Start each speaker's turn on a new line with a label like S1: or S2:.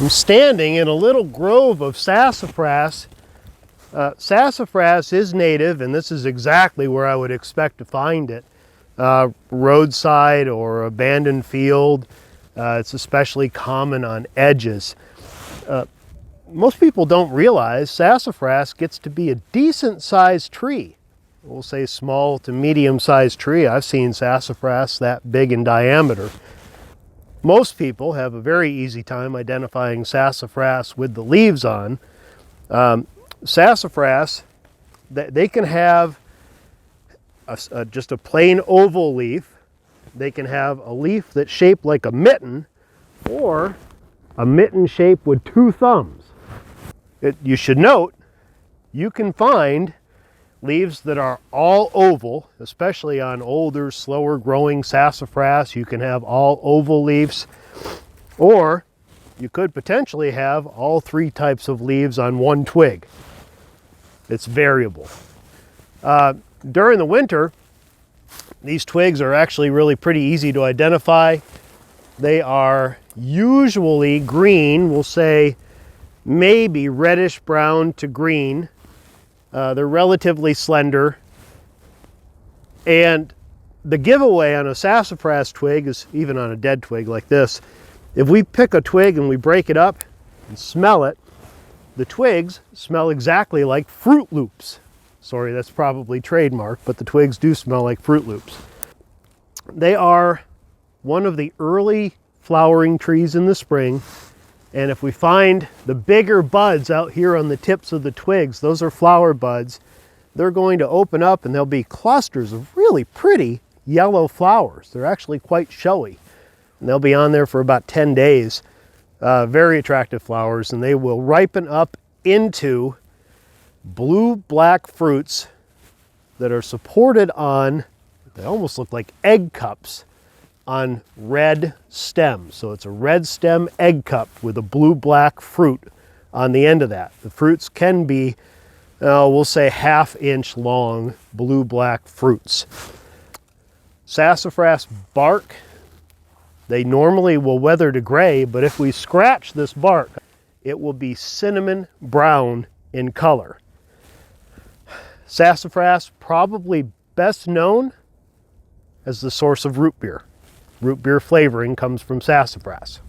S1: I'm standing in a little grove of sassafras. Sassafras is native, and this is exactly where I would expect to find it. Roadside or abandoned field. It's especially common on edges. Most people don't realize sassafras gets to be a decent sized tree. We'll say small to medium sized tree. I've seen sassafras that big in diameter. Most people have a very easy time identifying sassafras with the leaves on. Sassafras, they can have just a plain oval leaf. They can have a leaf that's shaped like a mitten, or a mitten shaped with two thumbs. You should note, you can find leaves that are all oval, especially on older, slower growing sassafras. You can have all oval leaves, or you could potentially have all three types of leaves on one twig. It's variable. During the winter, these twigs are actually really pretty easy to identify. They are usually green, we'll say maybe reddish brown to green. They're relatively slender. And the giveaway on a sassafras twig is, even on a dead twig like this, if we pick a twig and we break it up and smell it, the twigs smell exactly like Fruit Loops. Sorry, that's probably trademark, but the twigs do smell like Fruit Loops. They are one of the early flowering trees in the spring. And if we find the bigger buds out here on the tips of the twigs, those are flower buds, they're going to open up and there'll be clusters of really pretty yellow flowers. They're actually quite showy. And they'll be on there for about 10 days. Very attractive flowers, and they will ripen up into blue-black fruits that are supported on, they almost look like egg cups, on red stems. So it's a red stem egg cup with a blue-black fruit on the end of that. The fruits can be, we'll say, half-inch long blue-black fruits. Sassafras bark, they normally will weather to gray, but if we scratch this bark, it will be cinnamon brown in color. Sassafras probably best known as the source of root beer. Root beer flavoring comes from sassafras.